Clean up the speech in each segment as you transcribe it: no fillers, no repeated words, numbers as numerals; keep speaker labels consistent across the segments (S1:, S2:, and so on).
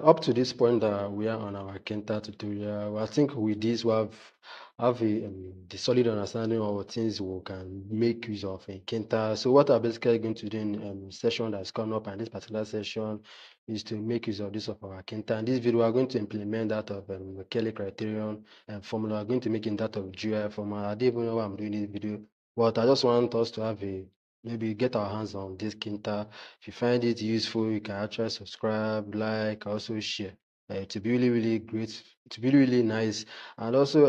S1: up to this point that we are on our Tkinter tutorial, I think with this we have the solid understanding of things we can make use of in Tkinter. So what I'm basically going to do in session that's coming up, and this particular session is to make use of this of our Tkinter. In this video, we are going to implement that of Kelly Criterion formula. We're going to make in that of GUI formula. I don't even know why I'm doing this video, but I just want us to have maybe get our hands on this Tkinter. If you find it useful, you can actually subscribe, like, also share. To be really great, to be really nice. And also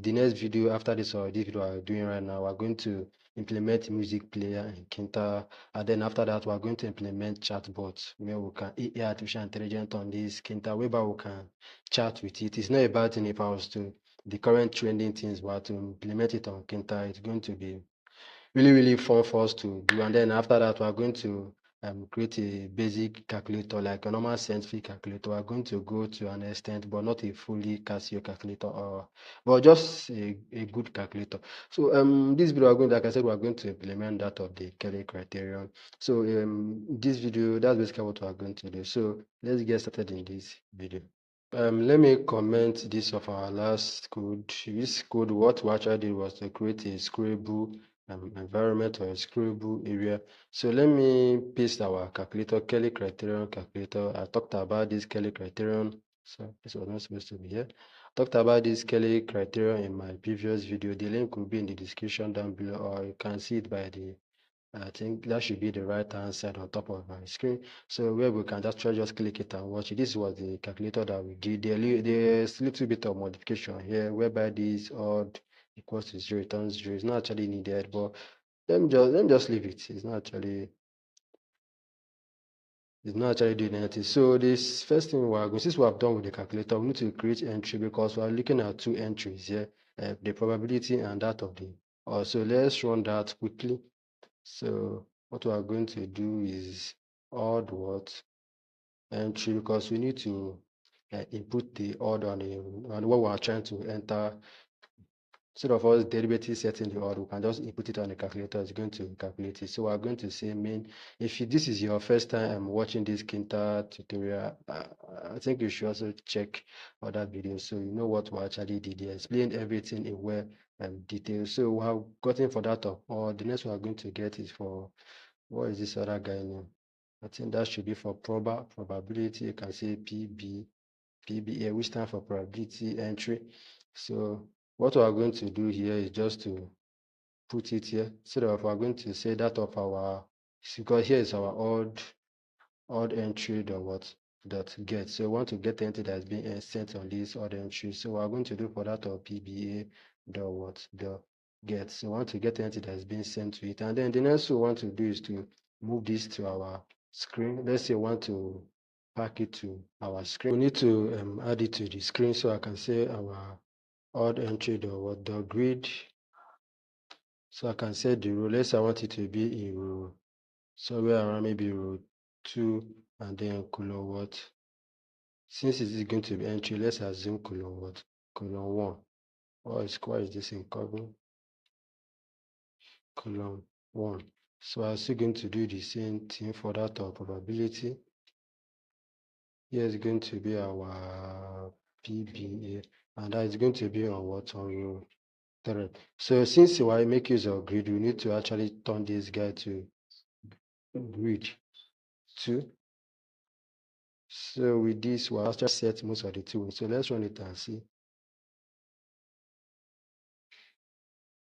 S1: the next video after this, or this video I'm doing right now, we're going to implement music player in Tkinter, and then after that we're going to implement chatbots where we can AI artificial intelligence on this Tkinter, whereby we can chat with it. It's not a bad thing if I was to the current trending things, but to implement it on Tkinter, it's going to be really fun for us to do. And then after that, we're going to create a basic calculator, like a normal scientific calculator. We're going to go to an extent, but not a fully Casio calculator, but just a good calculator. So this video, like I said, we're going to implement that of the Kelly Criterion. So this video, that's basically what we're going to do. So let's get started in this video. Let me comment this of our last code. This code, what we actually did was to create a scalable environment or a scalable area. So let me paste our calculator, Kelly Criterion Calculator. I talked about this Kelly Criterion. So this was not supposed to be here. I talked about this Kelly Criterion in my previous video. The link will be in the description down below, or you can see it by the I think that should be the right hand side on top of my screen. So where we can just click it and watch it. This was the calculator that we did. There's a little bit of modification here, whereby this odd equals to 0 returns 0. It's not actually needed, but let me just leave it. It's not actually doing anything. So this first thing we're going, since we have done with the calculator, we need to create entry, because we're looking at two entries here, the probability and that of the so let's run that quickly. So what we are going to do is odd what entry, because we need to input the odd on what we are trying to enter. Instead of us deliberately setting the odd, we can just input it on the calculator. It's going to calculate it. So we are going to say main. If this is your first time watching this Tkinter tutorial, I think you should also check other videos so you know what we actually did here. Explain everything in well detail. So we have gotten for that of or the next we are going to get is for what is this other guy name? I think that should be for probability. You can say PBA, which stands for probability entry. So what we are going to do here is just to put it here. So that we are going to say that of our, because here is our odd entry dot get. So we want to get the entry that's being sent on this odd entry. So we are going to do for that of PBA dot get. So we want to get the entry that's being sent to it. And then the next we want to do is to move this to our screen. Let's say we want to pack it to our screen. We need to add it to the screen. So I can say our odd entry dot grid. So I can set the row. Let's say I want it to be in row somewhere around maybe row 2 and then colon what. Since it is going to be entry, let's assume colon what? Colon 1. Why is this in column? Column 1. So I'm still going to do the same thing for that of probability. Here is going to be our PBA, and that is going to be on what? On row 3. So since I make use of grid, we need to actually turn this guy to grid 2. So with this, we'll just set most of the tools. So let's run it and see.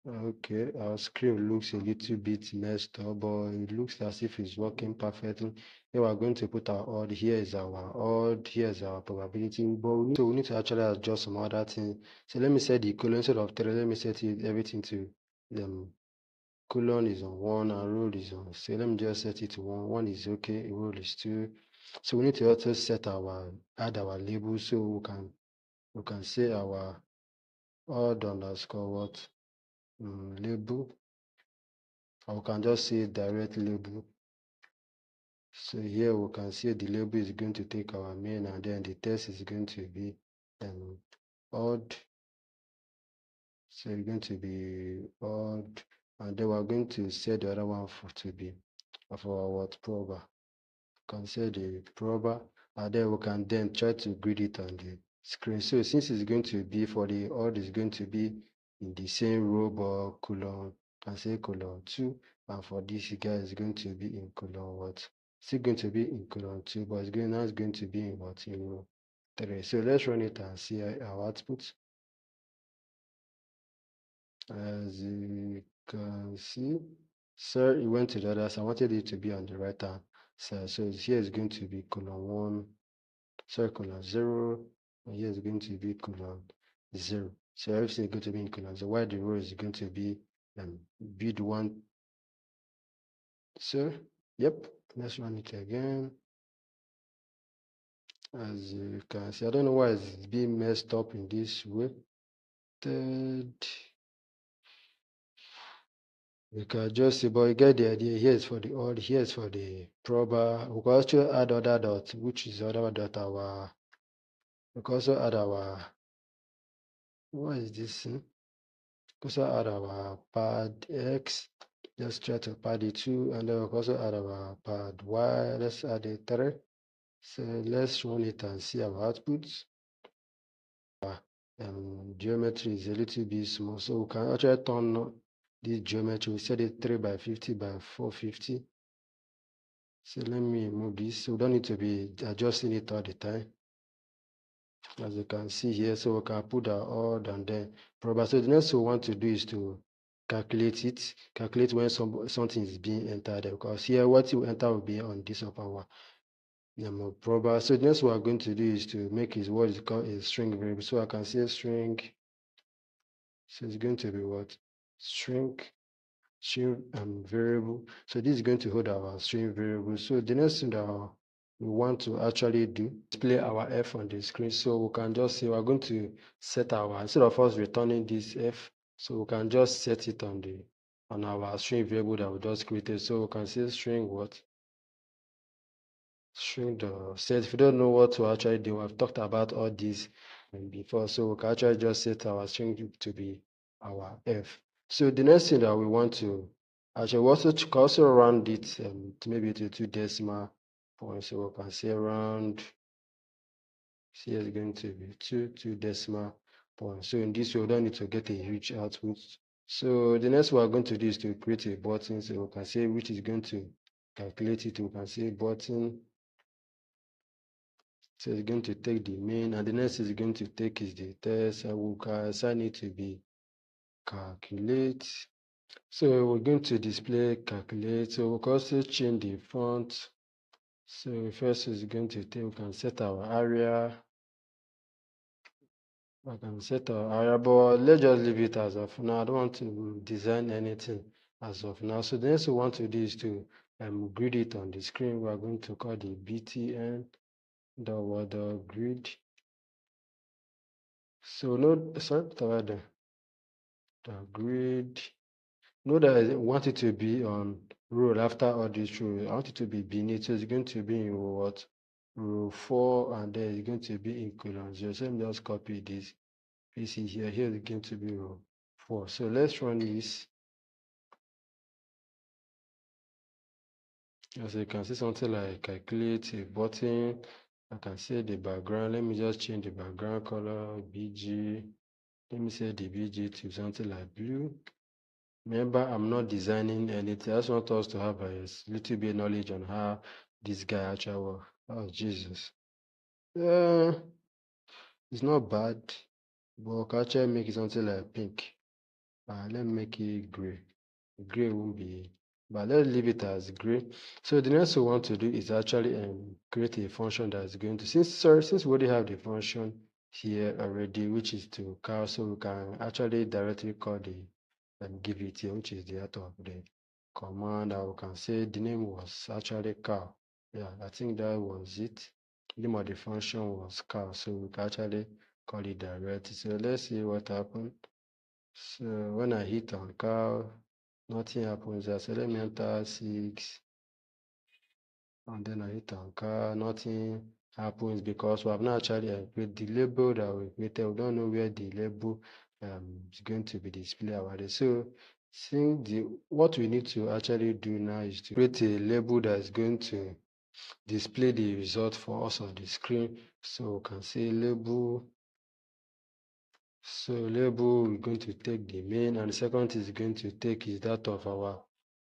S1: Okay, our screen looks a little bit messed up, but it looks as if it's working perfectly. Here we're going to put our odd. Here is our odd. Here is our probability. But we need to actually adjust some other things. So let me set the colon instead of 3. Let me set it everything to colon is on 1 and row is on. So let me just set it to 1. 1 is okay. Row is 2. So we need to also set add our label. So we can say our odd underscore what label. Or we can just say direct label. So here we can see the label is going to take our main, and then the text is going to be odd. So it's going to be odd, and then we're going to set the other one to be for our what prober. You can say the prober, and then we can then try to grid it on the screen. So since it's going to be for the odd is going to be in the same row but column, can say column 2, and for this guy is going to be in column what? Still going to be in column 2, but now it's going to be in what? In row 3. So let's run it and see our output. As you can see, sir, it went to the other side. I wanted it to be on the right hand side. So here is going to be column 1, sorry, column 0, and here is going to be column 0. So everything is going to be in column 0, while the row is going to be bid 1. So, yep, let's run it again. As you can see, I don't know why it's being messed up in this way. Third, you can just see, but you get the idea. Here is for the odd, here is for the prober. We can also add other dots, which is other dot our. We can also add our. What is this? We can also add our pad X. Just try to pad it 2, and then we can also add our pad Y. Let's add a 3. So let's run it and see our output. Geometry is a little bit small, so we can actually turn on this geometry. We set it 3 by 50 by 450. So let me move this. So we don't need to be adjusting it all the time. As you can see here, so we can put our odd and then prober. So the next we want to do is to calculate it, calculate when something is being entered, because here what you enter will be on this of our prober. So the next we are going to do is to make is what is called a string variable. So I can say string. So it's going to be what? String variable. So this is going to hold our string variable. So the next thing that we want to actually do, display our f on the screen. So we can just say we're going to set our, instead of us returning this f, so we can just set it on our string variable that we just created. So we can say string what? String the set. If you don't know what to actually do, I've talked about all these before. So we can actually just set our string to be our f. So the next thing that we want to actually also round it to maybe to 2 decimal points. So we can say round. Here is going to be 2 decimal points. So in this way, we don't need to get a huge output. So the next we are going to do is to create a button. So we can say which is going to calculate it. We can say button. So it's going to take the main, and the next is going to take is the test, and we can assign it to be calculate. So we're going to display calculate. So we can also change the font. So first is going to take, we can set our area. I can set our area, but let's just leave it as of now. I don't want to design anything as of now. So the next we want to do is to grid it on the screen. We are going to call the btn the grid. So no, sorry, the grid. Note that I want it to be on row after all this row. I want it to be beneath. So it's going to be in what? Row 4, and then it's going to be in column 0. So let me just copy this. You see here, here it's going to be row 4. So let's run this. As you can see, something like calculate a button. I can say the background. Let me just change the background color, BG. Let me set the BG to something like blue. Remember, I'm not designing anything. I just want us to have a little bit of knowledge on how this guy actually works. Oh, Jesus. It's not bad, but I can actually make it something like pink. Let me make it gray. Gray won't be, but let's leave it as gray. So the next we want to do is actually create a function that is going to, since we already have the function here already, which is to call, so we can actually directly call the and give it here, which is the author of the command. We can say the name was actually cow. Yeah, I think that was it. The name of the function was cow, so we can actually call it directly. So let's see what happened. So when I hit on cow, nothing happens there. So let me enter 6, and then I hit on car, nothing happens because we have not actually created the label that we created. We don't know where the label is going to be displayed already. So what we need to actually do now is to create a label that is going to display the result for us on the screen. So we can say label. So label, we're going to take the main, and the second is going to take is that of our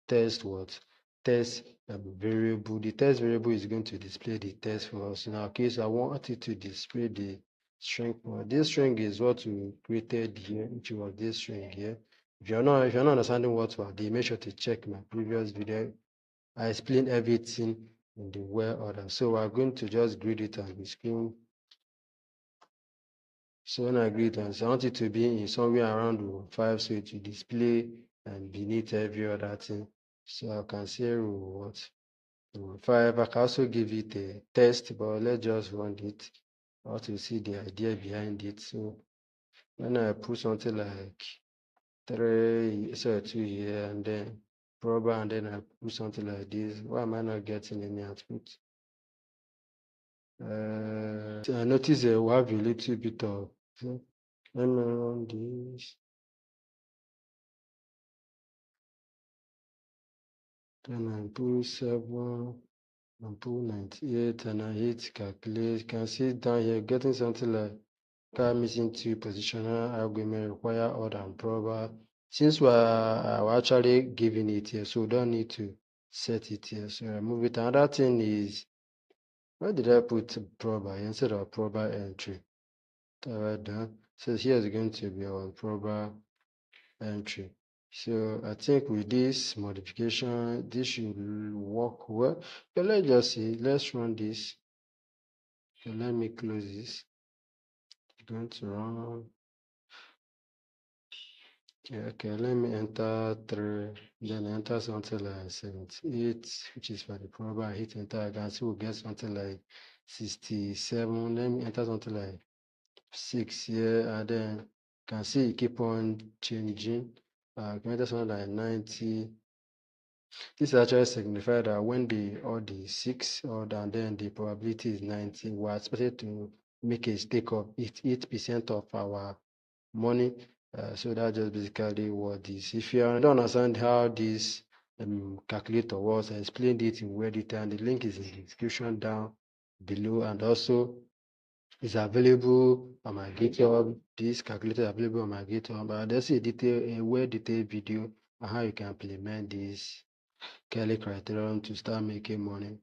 S1: test what? Test variable. The test variable is going to display the test for us. In our case, I want it to display the string. This string is what we created here, which was this string here. If you're not understanding what we did, make sure to check my previous video. I explained everything in the where order. So we're going to just grid it on the screen. So when I grid it, I want it to be in somewhere around row 5, so it will display and beneath every other thing. So I can say row 5. I can also give it a test, but let's just run it. I want to see the idea behind it. So when I put something like 2 here, and then prober, and then I put something like this, why am I not getting any output? I notice we have a little bit of, let me run this. Then I put 7 and put 98, and I hit calculate. You can see down here getting something like car missing 2 positional argument require odd and prober. Since we're actually giving it here, so we don't need to set it here. So I move it. Another thing is, where did I put prober instead of prober entry? Right done. So here is going to be our prober entry. So I think with this modification, this should work well. So let's just see, let's run this. So let me close this. It's going to run. Okay, let me enter 3, then enter something like 78, which is for the program. I hit enter, I can see we'll get something like 67. Let me enter something like 6 here, and then you can see it keep on changing. I can enter something like 90. This actually signifies that when the odd is 6 odd and then the probability is 90, we're expected to make a stake of 8% of our money. So that's just basically what this. If you don't understand how this calculator works, I explained it in more detail, and the link is in the description down below, and also it's available on my GitHub. This calculator is available on my GitHub, but there's a well detailed video on how you can implement this Kelly Criterion to start making money.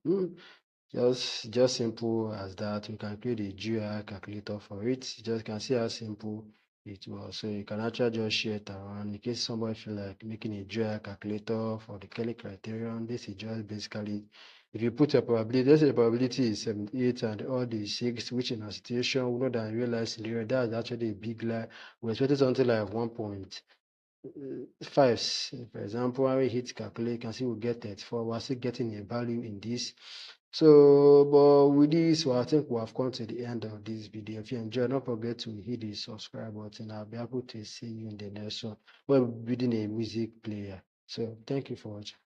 S1: Just simple as that. You can create a GUI calculator for it. You just can see how simple it was. So you can actually just share it around in case somebody feel like making a GUI calculator for the Kelly Criterion. This is just basically, if you put a probability, let's say the probability is 78 and all the 6, which in a situation, we know that in real life scenario, that's actually a big lie. We're expecting something like 1.5. For example, when we hit calculate, you can see we get 34. We're still getting a value in this. So, but with this, well, I think we have come to the end of this video. If you enjoyed, don't forget to hit the subscribe button. I'll be able to see you in the next one. We're building a music player. So, thank you for watching.